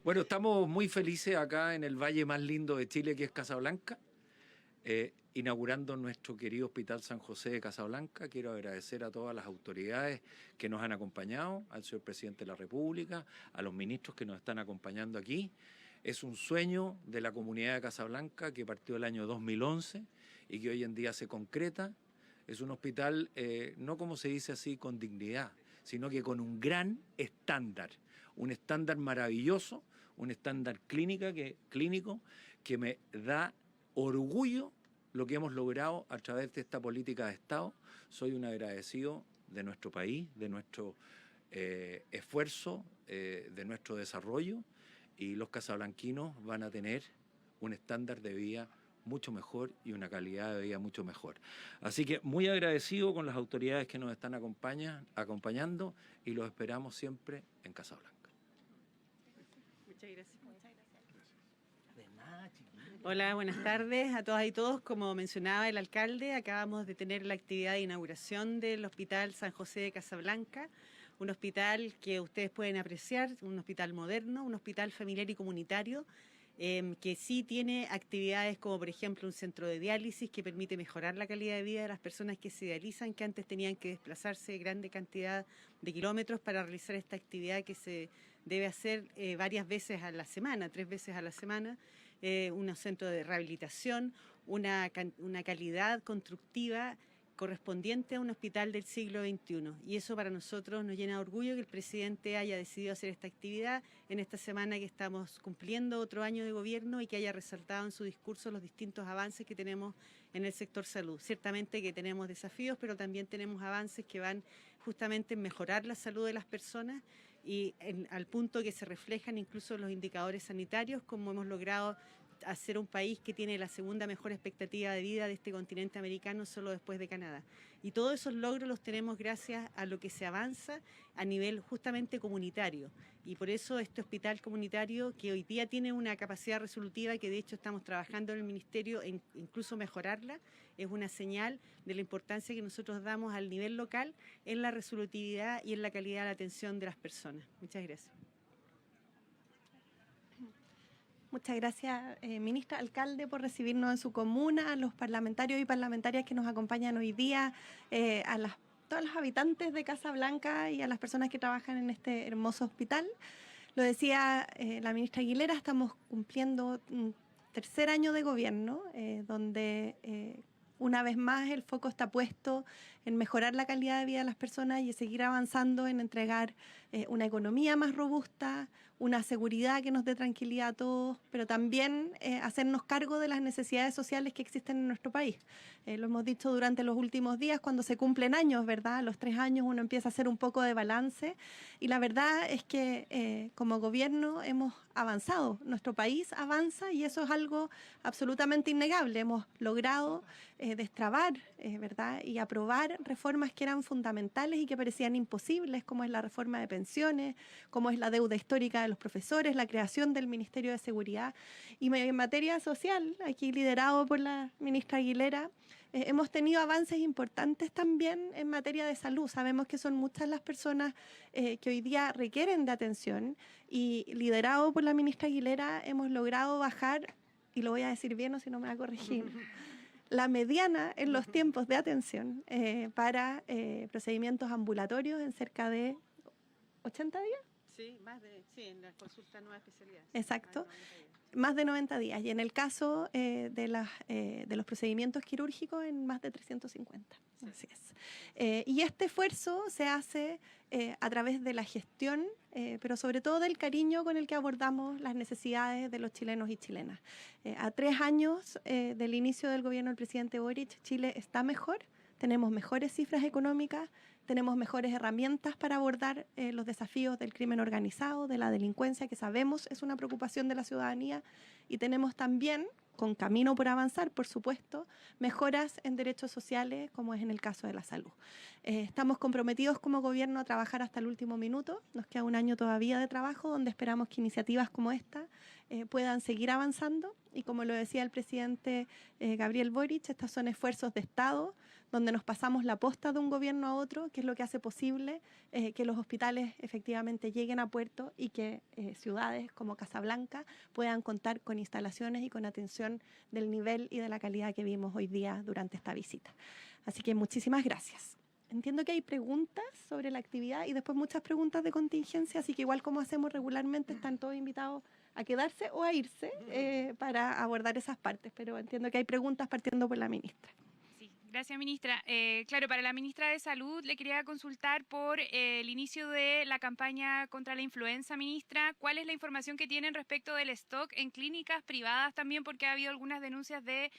Bueno, estamos muy felices acá en el valle más lindo de Chile, que es Casablanca, inaugurando nuestro querido Hospital San José de Casablanca. Quiero agradecer a todas las autoridades que nos han acompañado, al señor presidente de la República, a los ministros que nos están acompañando aquí. Es un sueño de la comunidad de Casablanca que partió el año 2011 y que hoy en día se concreta. Es un hospital, no como se dice así, con dignidad, sino que con un gran estándar, un estándar maravilloso, un estándar clínico que me da orgullo lo que hemos logrado a través de esta política de Estado. Soy un agradecido de nuestro país, de nuestro esfuerzo, de nuestro desarrollo, y los casablanquinos van a tener un estándar de vida mucho mejor y una calidad de vida mucho mejor. Así que muy agradecido con las autoridades que nos están acompañando y los esperamos siempre en Casablanca. Muchas gracias. Hola, buenas tardes a todas y todos. Como mencionaba el alcalde, acabamos de tener la actividad de inauguración del Hospital San José de Casablanca, un hospital que ustedes pueden apreciar, un hospital moderno, un hospital familiar y comunitario, que sí tiene actividades como por ejemplo un centro de diálisis que permite mejorar la calidad de vida de las personas que se dializan, que antes tenían que desplazarse grande cantidad de kilómetros para realizar esta actividad que se debe hacer varias veces a la semana, 3 veces a la semana, un centro de rehabilitación, una calidad constructiva correspondiente a un hospital del siglo XXI. Y eso para nosotros nos llena de orgullo que el presidente haya decidido hacer esta actividad en esta semana que estamos cumpliendo otro año de gobierno y que haya resaltado en su discurso los distintos avances que tenemos en el sector salud. Ciertamente que tenemos desafíos, pero también tenemos avances que van justamente en mejorar la salud de las personas y al punto que se reflejan incluso los indicadores sanitarios, como hemos logrado hacer un país que tiene la segunda mejor expectativa de vida de este continente americano solo después de Canadá. Y todos esos logros los tenemos gracias a lo que se avanza a nivel justamente comunitario. Y por eso este hospital comunitario, que hoy día tiene una capacidad resolutiva que de hecho estamos trabajando en el Ministerio en incluso mejorarla, es una señal de la importancia que nosotros damos al nivel local en la resolutividad y en la calidad de la atención de las personas. Muchas gracias. Muchas gracias, ministra, alcalde, por recibirnos en su comuna, a los parlamentarios y parlamentarias que nos acompañan hoy día, todos los habitantes de Casablanca y a las personas que trabajan en este hermoso hospital. Lo decía la ministra Aguilera, estamos cumpliendo un tercer año de gobierno, donde una vez más el foco está puesto en mejorar la calidad de vida de las personas y seguir avanzando en entregar una economía más robusta, una seguridad que nos dé tranquilidad a todos, pero también hacernos cargo de las necesidades sociales que existen en nuestro país. Lo hemos dicho durante los últimos días, cuando se cumplen años, ¿verdad? A los 3 años uno empieza a hacer un poco de balance y la verdad es que como gobierno hemos avanzado, nuestro país avanza y eso es algo absolutamente innegable. Hemos logrado destrabar, ¿verdad? Y aprobar reformas que eran fundamentales y que parecían imposibles, como es la reforma de pensiones, como es la deuda histórica de los profesores, la creación del Ministerio de Seguridad. Y en materia social, aquí liderado por la ministra Aguilera, hemos tenido avances importantes también en materia de salud. Sabemos que son muchas las personas que hoy día requieren de atención y liderado por la ministra Aguilera hemos logrado bajar, y lo voy a decir bien o si no me va a corregir, la mediana en los tiempos de atención para procedimientos ambulatorios en cerca de 80 días. Sí, en la consulta nueva especialidad. Exacto, más de 90 días. Y en el caso de los procedimientos quirúrgicos, en más de 350. Sí. Así es. Y este esfuerzo se hace a través de la gestión, pero sobre todo del cariño con el que abordamos las necesidades de los chilenos y chilenas. A 3 años del inicio del gobierno del presidente Boric, Chile está mejor. Tenemos mejores cifras económicas, tenemos mejores herramientas para abordar los desafíos del crimen organizado, de la delincuencia, que sabemos es una preocupación de la ciudadanía, y tenemos también, con camino por avanzar, por supuesto, mejoras en derechos sociales, como es en el caso de la salud. Estamos comprometidos como gobierno a trabajar hasta el último minuto. Nos queda un año todavía de trabajo, donde esperamos que iniciativas como esta puedan seguir avanzando. Y como lo decía el presidente Gabriel Boric, estos son esfuerzos de Estado, donde nos pasamos la posta de un gobierno a otro, que es lo que hace posible que los hospitales efectivamente lleguen a puerto y que ciudades como Casablanca puedan contar con instalaciones y con atención del nivel y de la calidad que vimos hoy día durante esta visita. Así que muchísimas gracias. Entiendo que hay preguntas sobre la actividad y después muchas preguntas de contingencia, así que igual como hacemos regularmente, están todos invitados a quedarse o a irse para abordar esas partes, pero entiendo que hay preguntas partiendo por la ministra. Gracias, ministra. Claro, para la ministra de Salud le quería consultar por el inicio de la campaña contra la influenza, ministra. ¿Cuál es la información que tienen respecto del stock en clínicas privadas también? Porque ha habido algunas denuncias de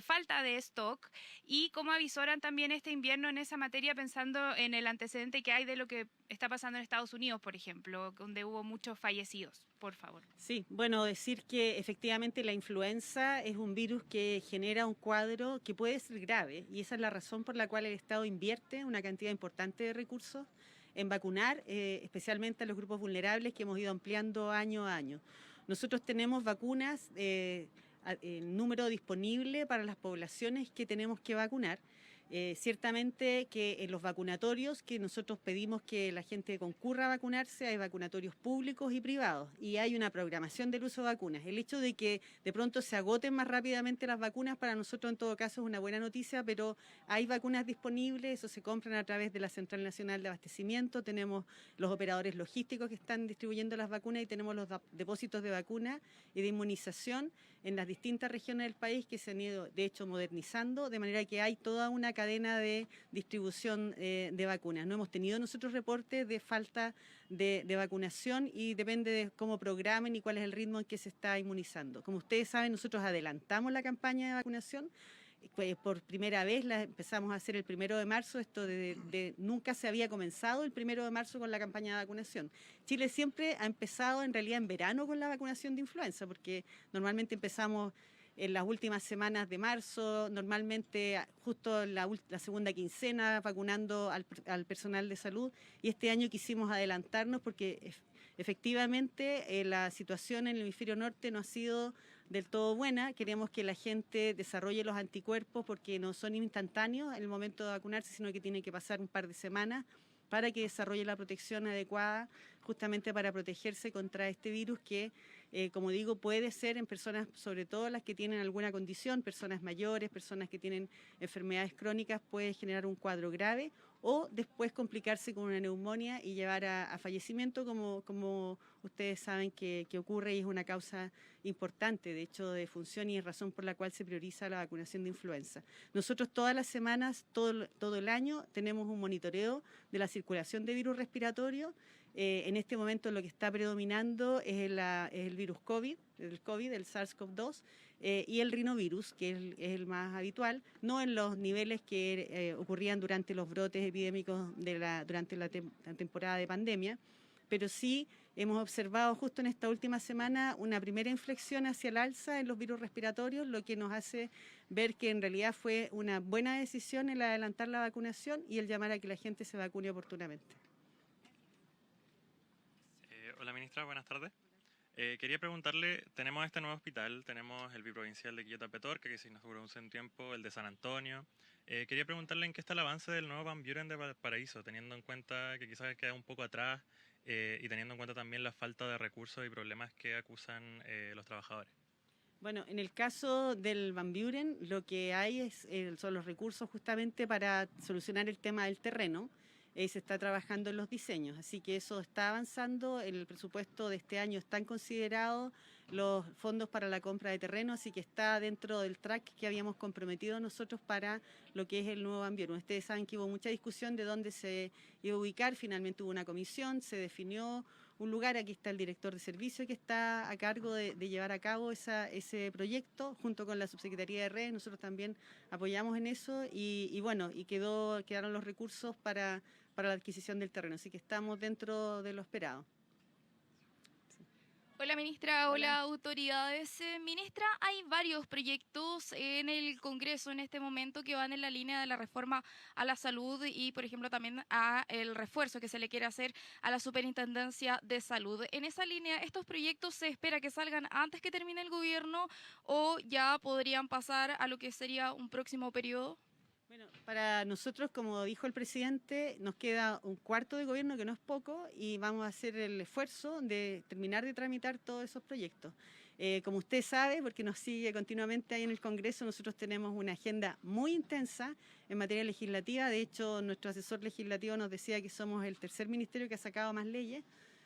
falta de stock. ¿Y cómo avisoran también este invierno en esa materia, pensando en el antecedente que hay de lo que está pasando en Estados Unidos, por ejemplo, donde hubo muchos fallecidos? Por favor. Sí, bueno, decir que efectivamente la influenza es un virus que genera un cuadro que puede ser grave, y esa es la razón por la cual el Estado invierte una cantidad importante de recursos en vacunar, especialmente a los grupos vulnerables, que hemos ido ampliando año a año. Nosotros tenemos vacunas en número disponible para las poblaciones que tenemos que vacunar. Ciertamente que en los vacunatorios que nosotros pedimos que la gente concurra a vacunarse, hay vacunatorios públicos y privados, y hay una programación del uso de vacunas. El hecho de que de pronto se agoten más rápidamente las vacunas, para nosotros en todo caso es una buena noticia, pero hay vacunas disponibles, eso se compran a través de la Central Nacional de Abastecimiento, tenemos los operadores logísticos que están distribuyendo las vacunas y tenemos los depósitos de vacuna y de inmunización en las distintas regiones del país que se han ido, de hecho, modernizando, de manera que hay toda una cadena de distribución de vacunas. No hemos tenido nosotros reportes de falta de vacunación, y depende de cómo programen y cuál es el ritmo en que se está inmunizando. Como ustedes saben, nosotros adelantamos la campaña de vacunación. Por primera vez la empezamos a hacer el 1 de marzo, nunca se había comenzado el 1 de marzo con la campaña de vacunación. Chile siempre ha empezado en realidad en verano con la vacunación de influenza, porque normalmente empezamos en las últimas semanas de marzo, normalmente justo en la segunda quincena, vacunando al personal de salud, y este año quisimos adelantarnos porque efectivamente la situación en el hemisferio norte no ha sido del todo buena. Queremos que la gente desarrolle los anticuerpos, porque no son instantáneos en el momento de vacunarse, sino que tienen que pasar un par de semanas para que desarrolle la protección adecuada, justamente para protegerse contra este virus que, como digo, puede ser en personas, sobre todo las que tienen alguna condición, personas mayores, personas que tienen enfermedades crónicas, puede generar un cuadro grave o después complicarse con una neumonía y llevar a fallecimiento, como ustedes saben que ocurre, y es una causa importante, de hecho, de defunción, y es razón por la cual se prioriza la vacunación de influenza. Nosotros todas las semanas, todo el año, tenemos un monitoreo de la circulación de virus respiratorio. En este momento lo que está predominando es el virus COVID, el SARS-CoV-2, y el rinovirus, que es el más habitual, no en los niveles que ocurrían durante los brotes epidémicos durante la temporada de pandemia, pero sí hemos observado justo en esta última semana una primera inflexión hacia el alza en los virus respiratorios, lo que nos hace ver que en realidad fue una buena decisión el adelantar la vacunación y el llamar a que la gente se vacune oportunamente. Hola, ministra, buenas tardes. Quería preguntarle, tenemos este nuevo hospital, tenemos el biprovincial de Quillota Petorca, que se inauguró hace un tiempo, el de San Antonio. Quería preguntarle en qué está el avance del nuevo Van Buren de Valparaíso, teniendo en cuenta que quizás queda un poco atrás y teniendo en cuenta también la falta de recursos y problemas que acusan los trabajadores. Bueno, en el caso del Van Buren, lo que hay son los recursos justamente para solucionar el tema del terreno. Se está trabajando en los diseños, así que eso está avanzando. En el presupuesto de este año están considerados los fondos para la compra de terreno, así que está dentro del track que habíamos comprometido nosotros para lo que es el nuevo Van Buren. Ustedes saben que hubo mucha discusión de dónde se iba a ubicar, finalmente hubo una comisión, se definió un lugar. Aquí está el director de servicio que está a cargo de llevar a cabo ese proyecto junto con la subsecretaría de redes. Nosotros también apoyamos en eso y bueno, quedaron los recursos para la adquisición del terreno, así que estamos dentro de lo esperado. Hola ministra, hola autoridades. Ministra, hay varios proyectos en el Congreso en este momento que van en la línea de la reforma a la salud y, por ejemplo, también a el refuerzo que se le quiere hacer a la Superintendencia de Salud. En esa línea, ¿estos proyectos se espera que salgan antes que termine el gobierno o ya podrían pasar a lo que sería un próximo periodo? Bueno, para nosotros, como dijo el presidente, nos queda un cuarto de gobierno, que no es poco, y vamos a hacer el esfuerzo de terminar de tramitar todos esos proyectos. Como usted sabe, porque nos sigue continuamente ahí en el Congreso, nosotros tenemos una agenda muy intensa en materia legislativa. De hecho, nuestro asesor legislativo nos decía que somos el tercer ministerio que ha sacado más leyes,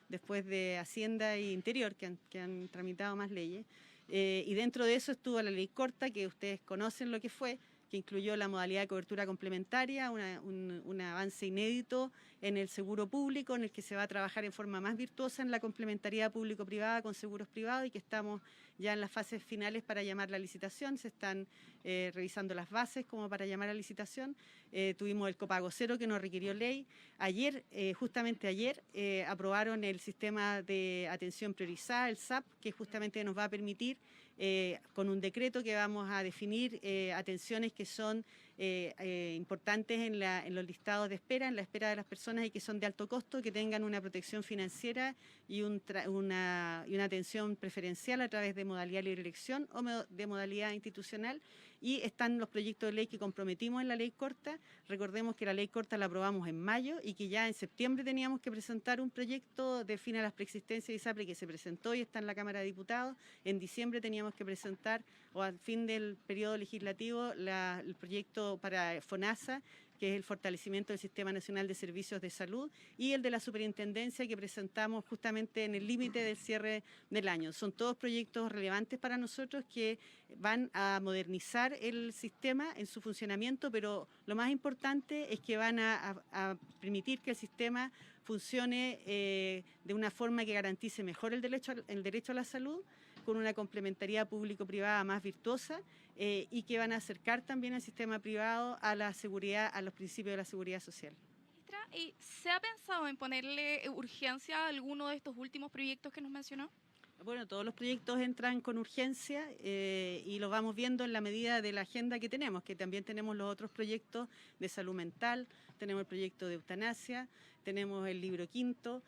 después de Hacienda e Interior, que han tramitado más leyes. Y dentro de eso estuvo la ley corta, que ustedes conocen lo que fue, que incluyó la modalidad de cobertura complementaria, un avance inédito en el seguro público, en el que se va a trabajar en forma más virtuosa en la complementariedad público-privada con seguros privados, y que estamos ya en las fases finales para llamar la licitación. Se están revisando las bases como para llamar a licitación. Tuvimos el copago cero, que nos requirió ley. Ayer, justamente ayer, aprobaron el sistema de atención priorizada, el SAP, que justamente nos va a permitir, con un decreto que vamos a definir, atenciones que son importantes en los listados de espera, en la espera de las personas, y que son de alto costo, que tengan una protección financiera y una atención preferencial a través de modalidad libre elección o de modalidad institucional. Y están los proyectos de ley que comprometimos en la ley corta. Recordemos que la ley corta la aprobamos en mayo y que ya en septiembre teníamos que presentar un proyecto de fin a las preexistencias de ISAPRE, que se presentó y está en la Cámara de Diputados. En diciembre teníamos que presentar, o al fin del periodo legislativo, el proyecto para FONASA, que es el fortalecimiento del Sistema Nacional de Servicios de Salud, y el de la Superintendencia, que presentamos justamente en el límite del cierre del año. Son todos proyectos relevantes para nosotros que van a modernizar el sistema en su funcionamiento, pero lo más importante es que van a permitir que el sistema funcione de una forma que garantice mejor el derecho a la salud, con una complementariedad público-privada más virtuosa, y que van a acercar también al sistema privado a la seguridad, a los principios de la seguridad social. Ministra, ¿y se ha pensado en ponerle urgencia a alguno de estos últimos proyectos que nos mencionó? Bueno, todos los proyectos entran con urgencia y los vamos viendo en la medida de la agenda que tenemos, que también tenemos los otros proyectos de salud mental, tenemos el proyecto de eutanasia, tenemos el libro quinto,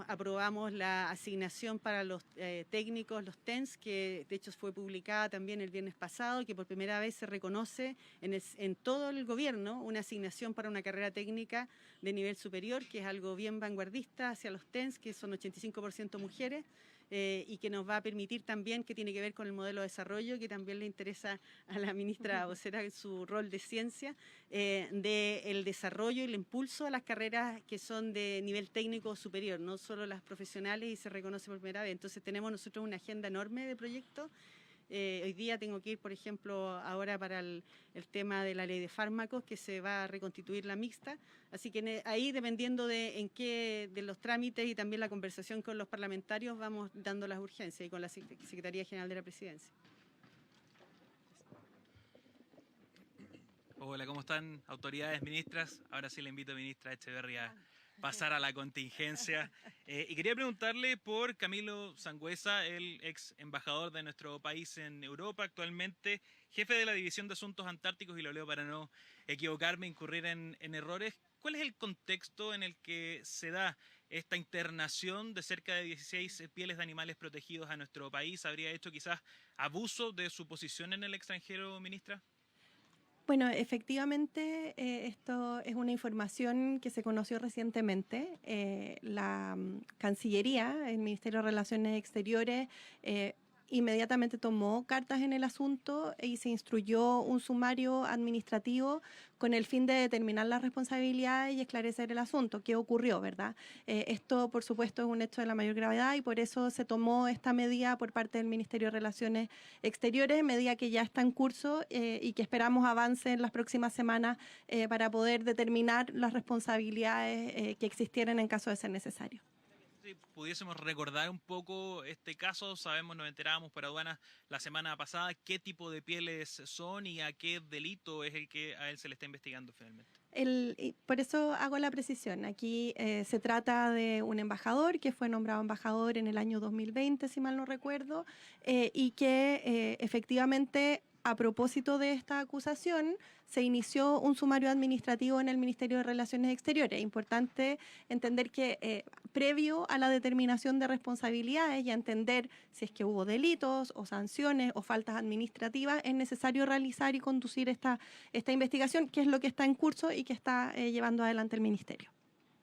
aprobamos la asignación para los técnicos, los TENS, que de hecho fue publicada también el viernes pasado, que por primera vez se reconoce en todo el gobierno una asignación para una carrera técnica de nivel superior, que es algo bien vanguardista hacia los TENS, que son 85% mujeres. Y que nos va a permitir también, que tiene que ver con el modelo de desarrollo, que también le interesa a la ministra vocera en su rol de ciencia, del desarrollo y el impulso a las carreras que son de nivel técnico superior, no solo las profesionales, y se reconoce por primera vez. Entonces tenemos nosotros una agenda enorme de proyectos. Hoy día tengo que ir, por ejemplo, ahora para el tema de la ley de fármacos, que se va a reconstituir la mixta. Así que ahí, dependiendo de los trámites y también la conversación con los parlamentarios, vamos dando las urgencias, y con la Secretaría General de la Presidencia. Hola, ¿cómo están, autoridades, ministras? Ahora sí le invito a ministra Echeverría a pasar a la contingencia. Y quería preguntarle por Camilo Sangüesa, el ex embajador de nuestro país en Europa, actualmente jefe de la División de Asuntos Antárticos, y lo leo para no equivocarme, incurrir en errores. ¿Cuál es el contexto en el que se da esta internación de cerca de 16 pieles de animales protegidos a nuestro país? ¿Habría hecho quizás abuso de su posición en el extranjero, ministra? Bueno, efectivamente, esto es una información que se conoció recientemente. La Cancillería, el Ministerio de Relaciones Exteriores, inmediatamente tomó cartas en el asunto y se instruyó un sumario administrativo con el fin de determinar las responsabilidades y esclarecer el asunto. ¿Qué ocurrió, verdad? Esto, por supuesto, es un hecho de la mayor gravedad, y por eso se tomó esta medida por parte del Ministerio de Relaciones Exteriores, medida que ya está en curso y que esperamos avance en las próximas semanas para poder determinar las responsabilidades que existieran en caso de ser necesario. Si pudiésemos recordar un poco este caso, sabemos, nos enterábamos por aduanas la semana pasada, qué tipo de pieles son y a qué delito es el que a él se le está investigando finalmente. Y por eso hago la precisión. Aquí se trata de un embajador que fue nombrado embajador en el año 2020, si mal no recuerdo, y que efectivamente, a propósito de esta acusación, se inició un sumario administrativo en el Ministerio de Relaciones Exteriores. Es importante entender que previo a la determinación de responsabilidades y a entender si es que hubo delitos o sanciones o faltas administrativas, es necesario realizar y conducir esta investigación, que es lo que está en curso y que está llevando adelante el Ministerio.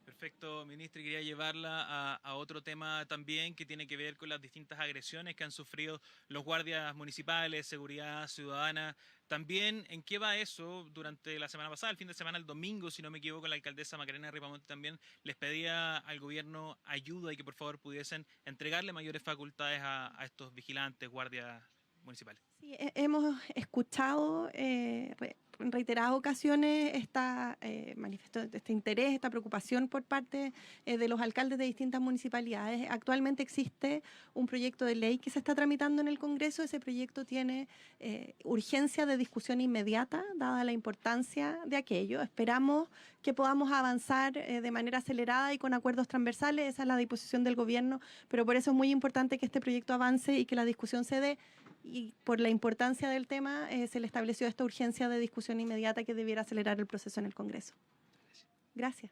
Perfecto, ministra. Quería llevarla a otro tema también que tiene que ver con las distintas agresiones que han sufrido los guardias municipales, seguridad ciudadana. También, ¿en qué va eso? Durante la semana pasada, el fin de semana, el domingo, si no me equivoco, la alcaldesa Macarena Ripamonte también les pedía al gobierno ayuda y que por favor pudiesen entregarle mayores facultades a estos vigilantes, guardias municipales. Sí, hemos escuchado en reiteradas ocasiones este interés, esta preocupación por parte de los alcaldes de distintas municipalidades. Actualmente existe un proyecto de ley que se está tramitando en el Congreso. Ese proyecto tiene urgencia de discusión inmediata, dada la importancia de aquello. Esperamos que podamos avanzar de manera acelerada y con acuerdos transversales. Esa es la disposición del Gobierno, pero por eso es muy importante que este proyecto avance y que la discusión se dé. Y por la importancia del tema, se le estableció esta urgencia de discusión inmediata que debiera acelerar el proceso en el Congreso. Gracias.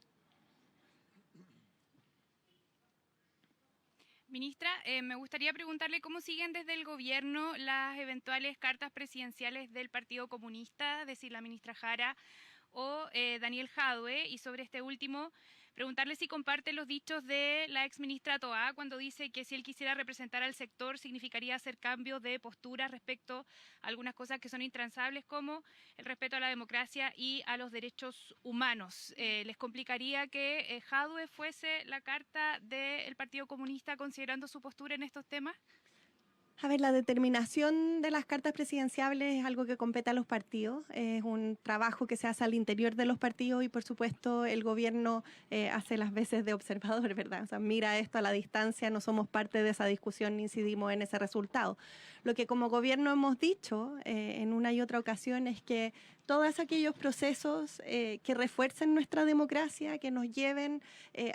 Ministra, me gustaría preguntarle cómo siguen desde el gobierno las eventuales cartas presidenciales del Partido Comunista, es decir, la ministra Jara o Daniel Jadwe, y sobre este último, preguntarle si comparte los dichos de la exministra Toá cuando dice que si él quisiera representar al sector significaría hacer cambios de postura respecto a algunas cosas que son intransables, como el respeto a la democracia y a los derechos humanos. ¿Les complicaría que Jadwe fuese la carta del Partido Comunista considerando su postura en estos temas? A ver, la determinación de las cartas presidenciables es algo que compete a los partidos, es un trabajo que se hace al interior de los partidos y por supuesto el gobierno hace las veces de observador, ¿verdad? O sea, mira esto a la distancia, no somos parte de esa discusión ni incidimos en ese resultado. Lo que como gobierno hemos dicho en una y otra ocasión es que todos aquellos procesos que refuercen nuestra democracia, que nos lleven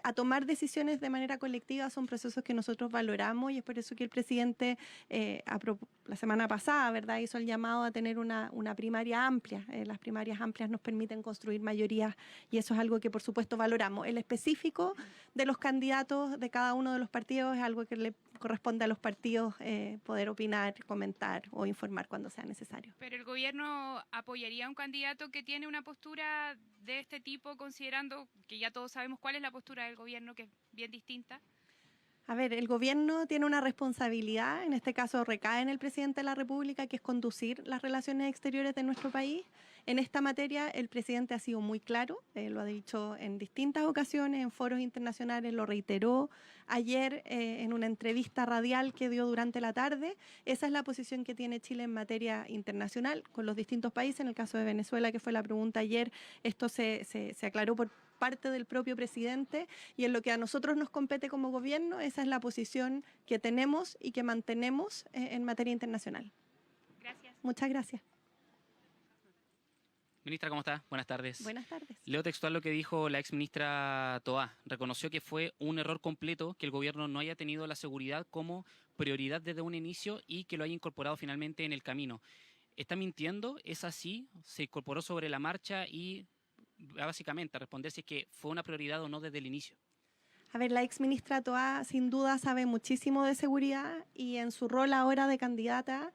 a tomar decisiones de manera colectiva, son procesos que nosotros valoramos y es por eso que el presidente la semana pasada, ¿verdad?, hizo el llamado a tener una primaria amplia. Las primarias amplias nos permiten construir mayorías y eso es algo que por supuesto valoramos. El específico de los candidatos de cada uno de los partidos es algo que le corresponde a los partidos poder opinar, comentar o informar cuando sea necesario. ¿Pero el gobierno apoyaría a un candidato que tiene una postura de este tipo, considerando que ya todos sabemos cuál es la postura del gobierno, que es bien distinta? A ver, el gobierno tiene una responsabilidad, en este caso recae en el presidente de la República, que es conducir las relaciones exteriores de nuestro país. En esta materia el presidente ha sido muy claro, lo ha dicho en distintas ocasiones, en foros internacionales, lo reiteró ayer en una entrevista radial que dio durante la tarde. Esa es la posición que tiene Chile en materia internacional con los distintos países. En el caso de Venezuela, que fue la pregunta ayer, esto se aclaró por parte del propio presidente y en lo que a nosotros nos compete como gobierno, esa es la posición que tenemos y que mantenemos en materia internacional. Gracias. Muchas gracias. Ministra, ¿cómo está? Buenas tardes. Buenas tardes. Leo textual lo que dijo la exministra Toá. Reconoció que fue un error completo que el gobierno no haya tenido la seguridad como prioridad desde un inicio y que lo haya incorporado finalmente en el camino. ¿Está mintiendo? ¿Es así? ¿Se incorporó sobre la marcha? Y básicamente a responder si es que fue una prioridad o no desde el inicio. A ver, la exministra Toá sin duda sabe muchísimo de seguridad y en su rol ahora de candidata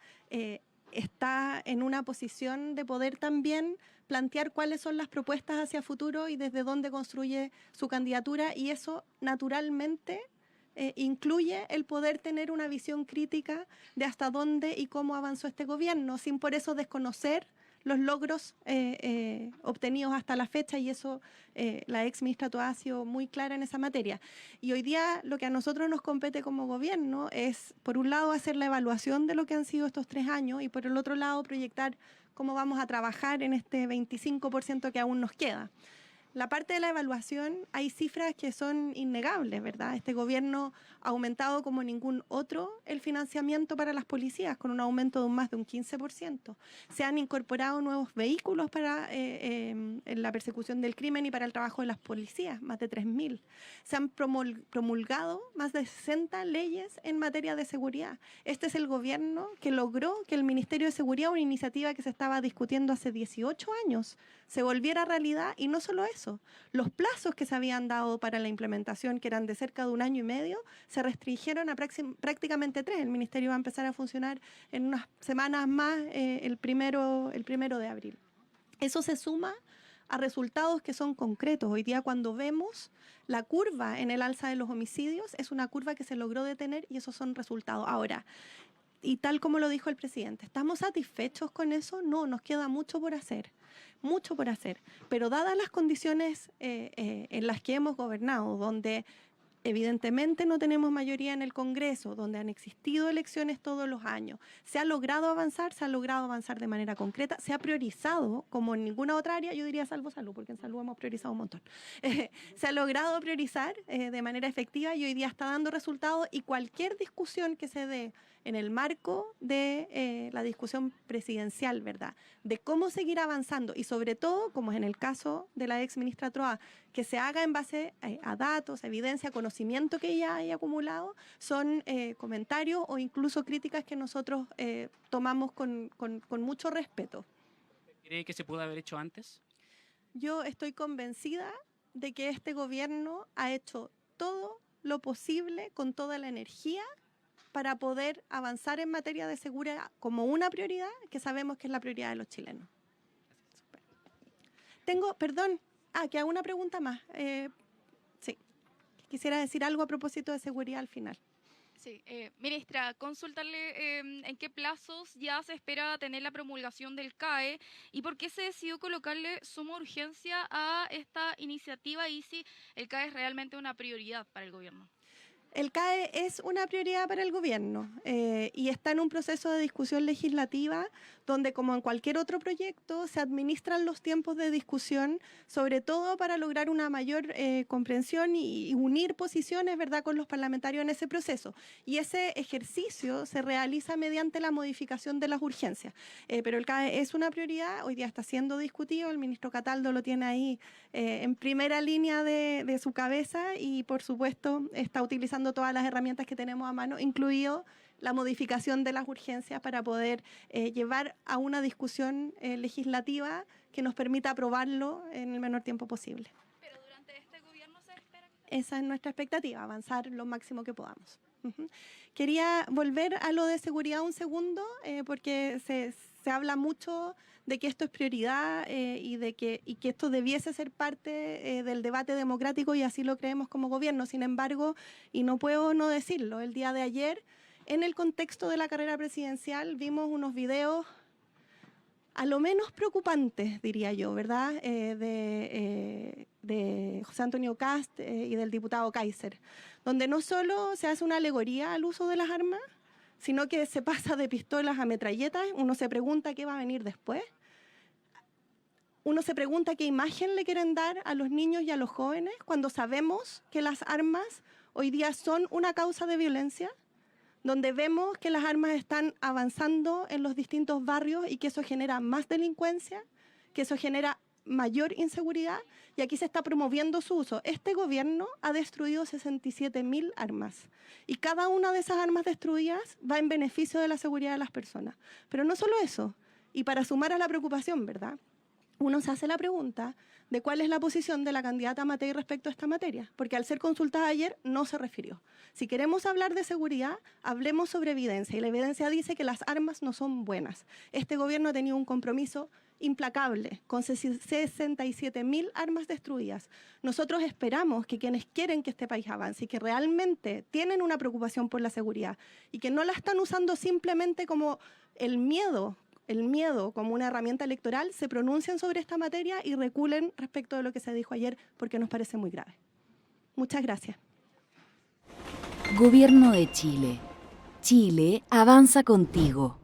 está en una posición de poder también plantear cuáles son las propuestas hacia futuro y desde dónde construye su candidatura y eso naturalmente incluye el poder tener una visión crítica de hasta dónde y cómo avanzó este gobierno, sin por eso desconocer los logros obtenidos hasta la fecha y eso la ex ministra Toá ha sido muy clara en esa materia. Y hoy día lo que a nosotros nos compete como gobierno es, por un lado, hacer la evaluación de lo que han sido estos 3 años y por el otro lado, proyectar cómo vamos a trabajar en este 25% que aún nos queda. la parte de la evaluación, hay cifras que son innegables, ¿verdad? Este gobierno ha aumentado como ningún otro el financiamiento para las policías, con un aumento de más de un 15%. Se han incorporado nuevos vehículos para en la persecución del crimen y para el trabajo de las policías, más de 3.000. Se han promulgado más de 60 leyes en materia de seguridad. Este es el gobierno que logró que el Ministerio de Seguridad, una iniciativa que se estaba discutiendo hace 18 años, se volviera realidad. Y no solo eso, los plazos que se habían dado para la implementación, que eran de cerca de 1 año y medio, se restringieron a prácticamente 3. El Ministerio va a empezar a funcionar en unas semanas más, el primero de abril. Eso se suma a resultados que son concretos. Hoy día, cuando vemos la curva en el alza de los homicidios, es una curva que se logró detener y esos son resultados. Ahora, y tal como lo dijo el presidente, ¿estamos satisfechos con eso? No, nos queda mucho por hacer, pero dadas las condiciones en las que hemos gobernado, donde evidentemente no tenemos mayoría en el Congreso, donde han existido elecciones todos los años, se ha logrado avanzar de manera concreta, se ha priorizado, como en ninguna otra área, yo diría salvo salud, porque en salud hemos priorizado un montón, se ha logrado priorizar de manera efectiva y hoy día está dando resultados, y cualquier discusión que se dé en el marco de la discusión presidencial, ¿verdad?, de cómo seguir avanzando y sobre todo, como es en el caso de la ex ministra Troa, que se haga en base a datos, evidencia, conocimiento que ella haya acumulado, son comentarios o incluso críticas que nosotros tomamos con mucho respeto. ¿Cree que se pudo haber hecho antes? Yo estoy convencida de que este gobierno ha hecho todo lo posible con toda la energía para poder avanzar en materia de seguridad como una prioridad que sabemos que es la prioridad de los chilenos. Que hago una pregunta más. Sí, quisiera decir algo a propósito de seguridad al final. Sí, ministra, consultarle en qué plazos ya se espera tener la promulgación del CAE y por qué se decidió colocarle suma urgencia a esta iniciativa y si el CAE es realmente una prioridad para el gobierno. El CAE es una prioridad para el gobierno y está en un proceso de discusión legislativa donde, como en cualquier otro proyecto, se administran los tiempos de discusión, sobre todo para lograr una mayor comprensión y unir posiciones, ¿verdad?, con los parlamentarios en ese proceso. Y ese ejercicio se realiza mediante la modificación de las urgencias. Pero el CAE es una prioridad, hoy día está siendo discutido, el ministro Cataldo lo tiene ahí en primera línea de su cabeza y, por supuesto, está utilizando todas las herramientas que tenemos a mano, incluido la modificación de las urgencias para poder llevar a una discusión legislativa que nos permita aprobarlo en el menor tiempo posible. Pero durante este gobierno se espera que... Esa es nuestra expectativa, avanzar lo máximo que podamos. Quería volver a lo de seguridad un segundo, porque se habla mucho de que esto es prioridad y que esto debiese ser parte del debate democrático, y así lo creemos como gobierno. Sin embargo, y no puedo no decirlo, el día de ayer, en el contexto de la carrera presidencial, vimos unos videos a lo menos preocupantes, diría yo, ¿verdad?, de José Antonio Kast y del diputado Kaiser, donde no solo se hace una alegoría al uso de las armas, sino que se pasa de pistolas a metralletas. Uno se pregunta qué va a venir después. Uno se pregunta qué imagen le quieren dar a los niños y a los jóvenes cuando sabemos que las armas hoy día son una causa de violencia, donde vemos que las armas están avanzando en los distintos barrios y que eso genera más delincuencia, que eso genera mayor inseguridad, y aquí se está promoviendo su uso. Este gobierno ha destruido 67.000 armas y cada una de esas armas destruidas va en beneficio de la seguridad de las personas. Pero no solo eso, y para sumar a la preocupación, ¿verdad?, uno se hace la pregunta de cuál es la posición de la candidata Matei respecto a esta materia, porque al ser consultada ayer no se refirió. Si queremos hablar de seguridad, hablemos sobre evidencia, y la evidencia dice que las armas no son buenas. Este gobierno ha tenido un compromiso implacable, con 67.000 armas destruidas. Nosotros esperamos que quienes quieren que este país avance y que realmente tienen una preocupación por la seguridad y que no la están usando simplemente como el miedo como una herramienta electoral, se pronuncien sobre esta materia y reculen respecto de lo que se dijo ayer, porque nos parece muy grave. Muchas gracias. Gobierno de Chile. Chile avanza contigo.